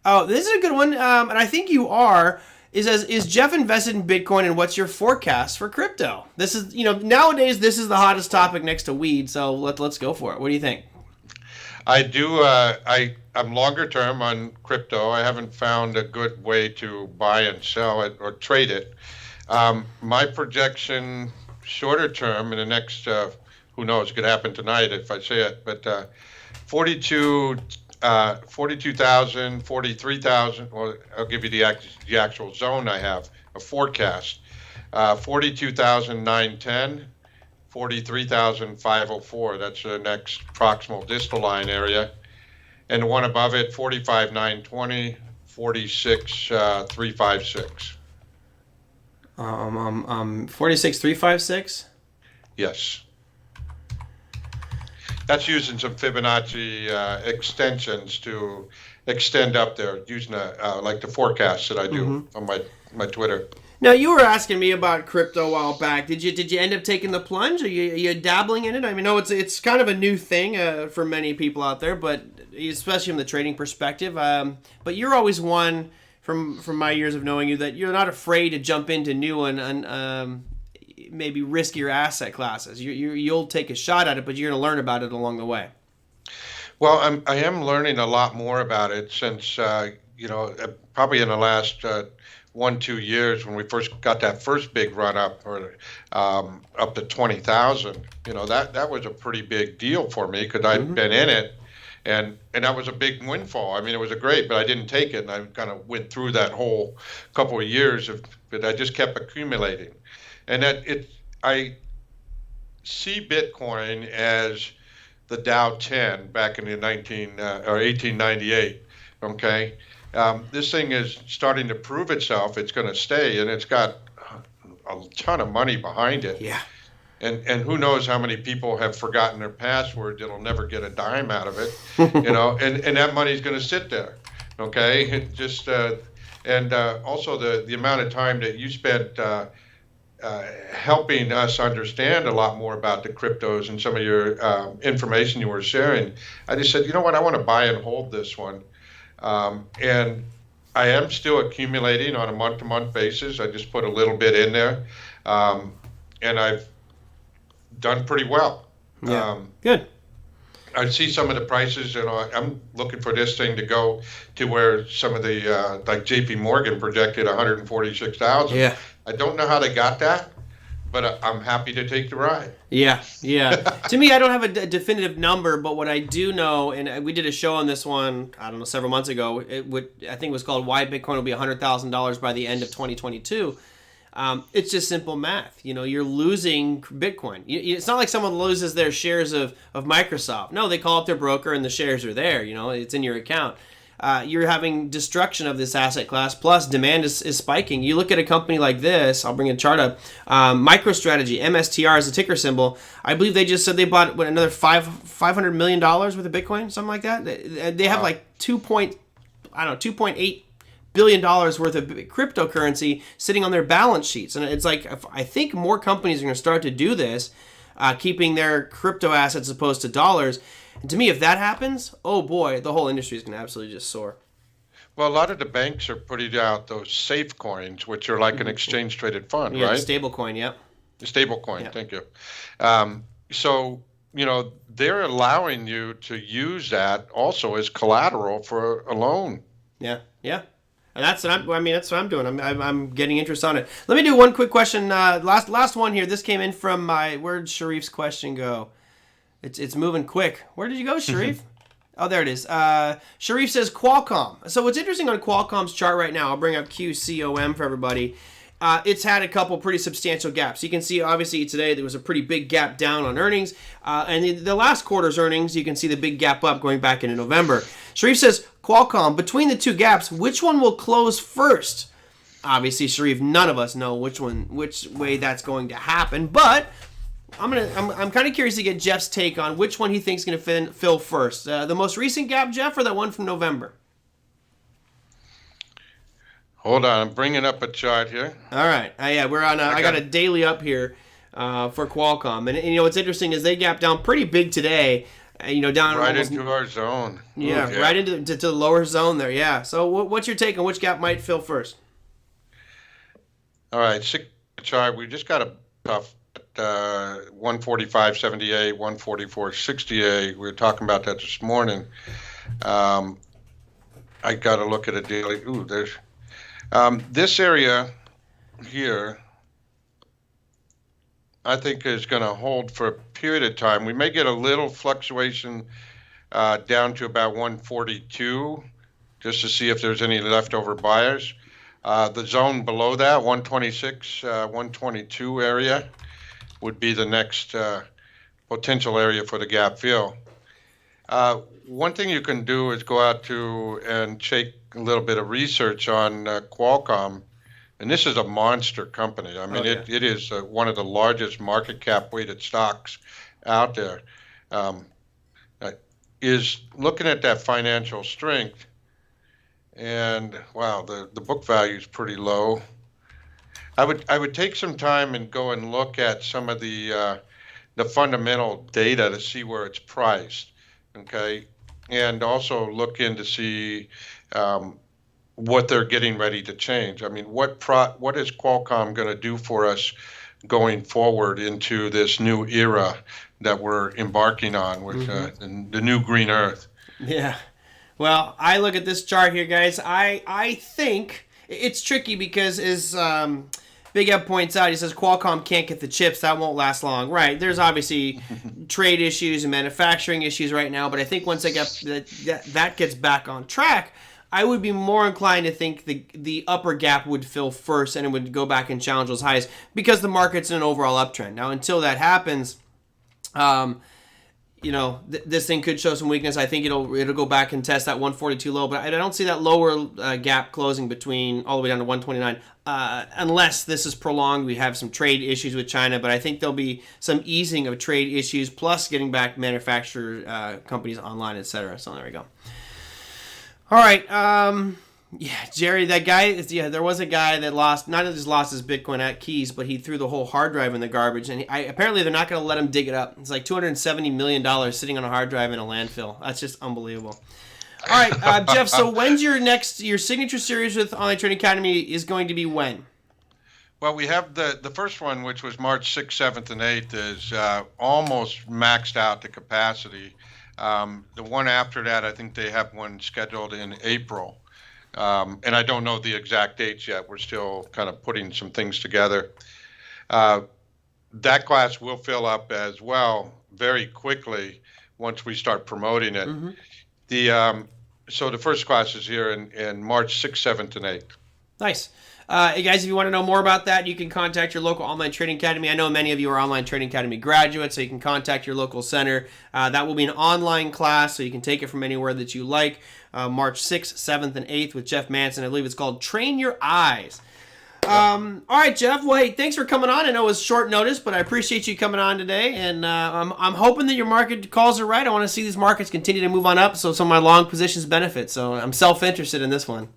[SPEAKER 1] Oh, this is a good one, and I think you are. Is Jeff invested in Bitcoin, and what's your forecast for crypto? This is, nowadays this is the hottest topic next to weed. So let's go for it. What do you think?
[SPEAKER 2] I do. I'm longer term on crypto. I haven't found a good way to buy and sell it or trade it. My projection, shorter term, in the next, who knows, it could happen tonight if I say it, but 42,000, 43,000. Well, I'll give you the actual zone I have, a forecast. 42,910. 43,504. That's the next proximal distal line area. And the one above it, 45,920, 46,356.
[SPEAKER 1] 46,356?
[SPEAKER 2] Yes. that's using some Fibonacci extensions to extend up there, using like the forecasts that I do on my Twitter.
[SPEAKER 1] Now, you were asking me about crypto a while back. Did you end up taking the plunge? Are you dabbling in it? I mean, no, it's kind of a new thing for many people out there, but especially from the trading perspective. But you're always one from my years of knowing you that you're not afraid to jump into new and maybe riskier asset classes. You'll take a shot at it, but you're going to learn about it along the way.
[SPEAKER 2] Well, I am learning a lot more about it since probably in the last 1-2 years when we first got that first big run up, or up to 20,000. That was a pretty big deal for me because I'd been in it, and that was a big windfall. I mean, it was great, but I didn't take it, and I kind of went through that whole couple of years but I just kept accumulating, and I see Bitcoin as the Dow 10 back in the 1898. Okay. This thing is starting to prove itself. It's going to stay, and it's got a ton of money behind it.
[SPEAKER 1] Yeah.
[SPEAKER 2] And who knows how many people have forgotten their password that'll never get a dime out of it, and that money's going to sit there. Okay. Just and also the amount of time that you spent helping us understand a lot more about the cryptos and some of your information you were sharing. I just said, you know what, I want to buy and hold this one. And I am still accumulating on a month-to-month basis. I just put a little bit in there, and I've done pretty well.
[SPEAKER 1] Yeah. Good.
[SPEAKER 2] I see some of the prices, I'm looking for this thing to go to where some of the, like JP Morgan projected 146,000.
[SPEAKER 1] Yeah.
[SPEAKER 2] I don't know how they got that, but I'm happy to take the ride.
[SPEAKER 1] Yeah. To me, I don't have a definitive number, but what I do know, and we did a show on this one, I don't know, several months ago. I think it was called "Why Bitcoin Will Be $100,000 by the End of 2022." It's just simple math. You're losing Bitcoin. It's not like someone loses their shares of Microsoft. No, they call up their broker and the shares are there. It's in your account. You're having destruction of this asset class, plus demand is spiking. You look at a company like this, I'll bring a chart up, MicroStrategy, MSTR is a ticker symbol. I believe they just said they bought another $500 million worth of Bitcoin, something like that. They have like $2.8 billion worth of cryptocurrency sitting on their balance sheets. And it's like, I think more companies are going to start to do this, keeping their crypto assets as opposed to dollars. And to me, if that happens, oh boy, the whole industry is going to absolutely just soar.
[SPEAKER 2] Well, a lot of the banks are putting out those safe coins, which are like an exchange traded fund,
[SPEAKER 1] right?
[SPEAKER 2] Right?
[SPEAKER 1] Stable coin, yep.
[SPEAKER 2] The stable coin,
[SPEAKER 1] Yep.
[SPEAKER 2] Thank you. So, they're allowing you to use that also as collateral for a loan.
[SPEAKER 1] Yeah. And that's what I'm doing. I'm getting interest on it. Let me do one quick question. Last one here. This came in from where'd Sharif's question go? It's moving quick. Where did you go, Sharif? Oh, there it is. Sharif says Qualcomm. So what's interesting on Qualcomm's chart right now, I'll bring up QCOM for everybody. It's had a couple pretty substantial gaps. You can see, obviously, today there was a pretty big gap down on earnings. And the last quarter's earnings, you can see the big gap up going back into November. Sharif says, Qualcomm, between the two gaps, which one will close first? Obviously, Sharif, none of us know which way that's going to happen. But I'm kind of curious to get Jeff's take on which one he thinks is going to fill first. The most recent gap, Jeff, or that one from November?
[SPEAKER 2] Hold on, I'm bringing up a chart here.
[SPEAKER 1] All right. Yeah, we're on. I got a daily up here for Qualcomm, and what's interesting is they gapped down pretty big today. Down
[SPEAKER 2] right
[SPEAKER 1] almost,
[SPEAKER 2] into our zone.
[SPEAKER 1] Yeah,
[SPEAKER 2] Ooh,
[SPEAKER 1] right into the lower zone there. Yeah. So what's your take on which gap might fill first?
[SPEAKER 2] All right, chart. We just got a tough 145.78, 144.68. We were talking about that this morning. I got to look at a daily. Ooh, there's this area here. I think is going to hold for a period of time. We may get a little fluctuation down to about 142, just to see if there's any leftover buyers. The zone below that, 126, 122 area, would be the next potential area for the gap fill. One thing you can do is go out to and take a little bit of research on Qualcomm. And this is a monster company. I mean, it is one of the largest market cap weighted stocks out there. is looking at that financial strength, and wow, the book value is pretty low. I would take some time and go and look at some of the fundamental data to see where it's priced, okay, and also look in to see what they're getting ready to change. I mean, what is Qualcomm going to do for us going forward into this new era that we're embarking on with the new green earth?
[SPEAKER 1] Yeah. Well, I look at this chart here, guys. I think it's tricky because as Big Eb points out, he says Qualcomm can't get the chips. That won't last long. Right. There's obviously trade issues and manufacturing issues right now, but I think once they get that gets back on track, I would be more inclined to think the upper gap would fill first and it would go back and challenge those highs because the market's in an overall uptrend. Now, until that happens, this thing could show some weakness. I think it'll go back and test that 142 low, but I don't see that lower gap closing between all the way down to 129 unless this is prolonged. We have some trade issues with China, but I think there'll be some easing of trade issues plus getting back manufacturer companies online, etc. So there we go. All right. Jerry, that guy, there was a guy that not just lost his Bitcoin at Keys, but he threw the whole hard drive in the garbage. And apparently they're not going to let him dig it up. It's like $270 million sitting on a hard drive in a landfill. That's just unbelievable. All right, Jeff, so when's your signature series with Online Trading Academy is going to be when?
[SPEAKER 2] Well, we have the first one, which was March 6th, 7th, and 8th, is almost maxed out the capacity. The one after that, I think they have one scheduled in April. And I don't know the exact dates yet. We're still kind of putting some things together. That class will fill up as well very quickly once we start promoting it. Mm-hmm. So the first class is here in March 6th, 7th, and 8th.
[SPEAKER 1] Nice. Hey guys, if you want to know more about that, you can contact your local Online Trading Academy. I know many of you are Online Trading Academy graduates, so you can contact your local center. That will be an online class, so you can take it from anywhere that you like. March 6th, 7th, and 8th with Jeff Manson. I believe it's called Train Your Eyes. All right, Jeff. Well, hey, thanks for coming on. I know it was short notice, but I appreciate you coming on today. And I'm hoping that your market calls are right. I want to see these markets continue to move on up so some of my long positions benefit. So I'm self-interested in this one.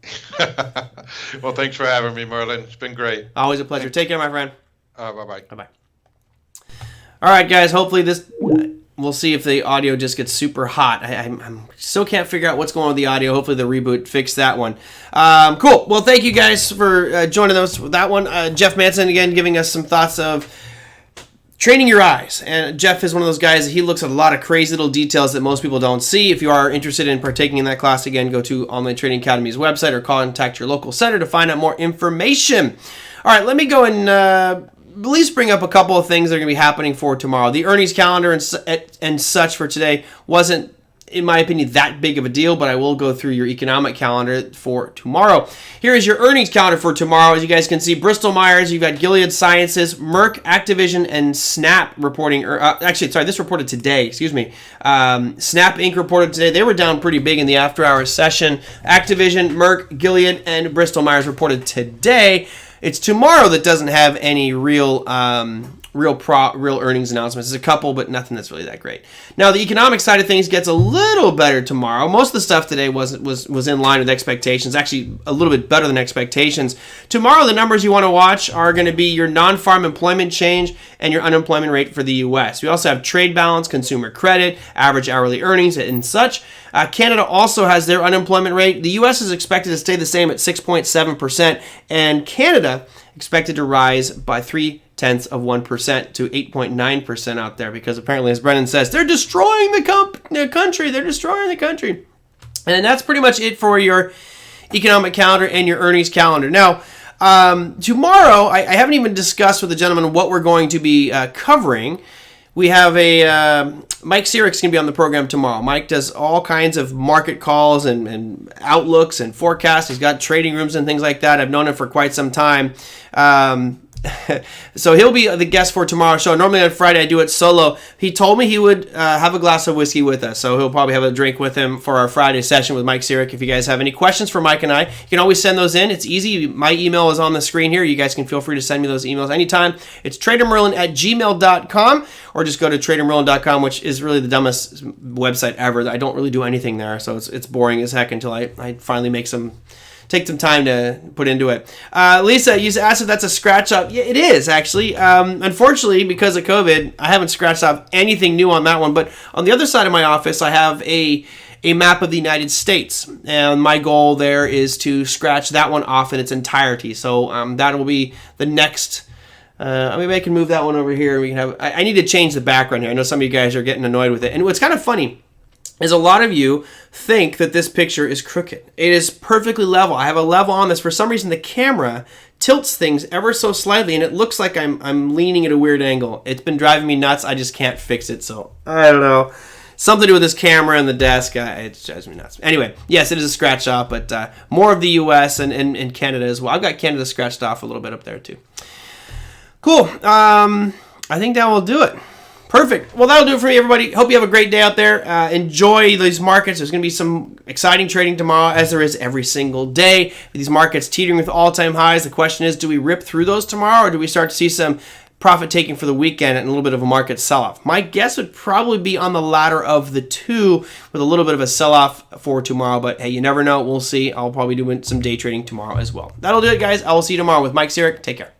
[SPEAKER 2] Well, thanks for having me, Merlin. It's been great.
[SPEAKER 1] Always a pleasure.
[SPEAKER 2] Thanks.
[SPEAKER 1] Take care, my friend.
[SPEAKER 2] Bye-bye.
[SPEAKER 1] Bye-bye. All right, guys. Hopefully this... We'll see if the audio just gets super hot. I still can't figure out what's going on with the audio. Hopefully the reboot fixed that one. Cool. Well, thank you guys for joining us with that one. Jeff Manson, again, giving us some thoughts of training your eyes. And Jeff is one of those guys that he looks at a lot of crazy little details that most people don't see. If you are interested in partaking in that class, again, go to Online Trading Academy's website or contact your local center to find out more information. All right, let me go and... at least bring up a couple of things that are going to be happening for tomorrow. The earnings calendar and such for today wasn't, in my opinion, that big of a deal, but I will go through your economic calendar for tomorrow. Here is your earnings calendar for tomorrow. As you guys can see, Bristol Myers, you've got Gilead Sciences, Merck, Activision, and Snap reporting. This reported today. Excuse me. Snap Inc. reported today. They were down pretty big in the after-hours session. Activision, Merck, Gilead, and Bristol Myers reported today. It's tomorrow that doesn't have any real earnings announcements. There's a couple, but nothing that's really that great. Now, the economic side of things gets a little better tomorrow. Most of the stuff today was in line with expectations, actually a little bit better than expectations. Tomorrow, the numbers you want to watch are going to be your non-farm employment change and your unemployment rate for the U.S. We also have trade balance, consumer credit, average hourly earnings, and such. Canada also has their unemployment rate. The U.S. is expected to stay the same at 6.7%, and Canada expected to rise by 0.3% to 8.9% out there, because apparently, as Brennan says, they're destroying the country. They're destroying the country. And that's pretty much it for your economic calendar and your earnings calendar. Now, tomorrow, I haven't even discussed with the gentleman what we're going to be covering. We have Mike Sierik's going to be on the program tomorrow. Mike does all kinds of market calls and outlooks and forecasts. He's got trading rooms and things like that. I've known him for quite some time. So he'll be the guest for tomorrow's show. Normally on Friday I do it solo. He told me he would have a glass of whiskey with us, so he'll probably have a drink with him for our Friday session with Mike Sirik. If you guys have any questions for Mike and I, you can always send those in. It's easy. My email is on the screen here. You guys can feel free to send me those emails anytime. It's TraderMerlin@gmail.com, or just go to TraderMerlin.com, which is really the dumbest website ever. I don't really do anything there, so it's boring as heck until I finally take some time to put into it. Lisa, you asked if that's a scratch off. Yeah, it is, actually. Unfortunately, because of COVID, I haven't scratched off anything new on that one. But on the other side of my office, I have a map of the United States. And my goal there is to scratch that one off in its entirety. So that will be the next... maybe I can move that one over here. We can have. I need to change the background here. I know some of you guys are getting annoyed with it. And what's kind of funny is a lot of you think that this picture is crooked. It is perfectly level. I have a level on this. For some reason, the camera tilts things ever so slightly, and it looks like I'm leaning at a weird angle. It's been driving me nuts. I just can't fix it, so I don't know. Something to do with this camera and the desk. It drives me nuts. Anyway, yes, it is a scratch off, but more of the U.S. and Canada as well. I've got Canada scratched off a little bit up there, too. Cool. I think that will do it. Perfect. Well, that'll do it for me, everybody. Hope you have a great day out there. Enjoy these markets. There's going to be some exciting trading tomorrow, as there is every single day. These markets teetering with all-time highs. The question is, do we rip through those tomorrow, or do we start to see some profit taking for the weekend and a little bit of a market sell-off? My guess would probably be on the latter of the two, with a little bit of a sell-off for tomorrow. But, hey, you never know. We'll see. I'll probably do some day trading tomorrow as well. That'll do it, guys. I will see you tomorrow with Mike Sirik. Take care.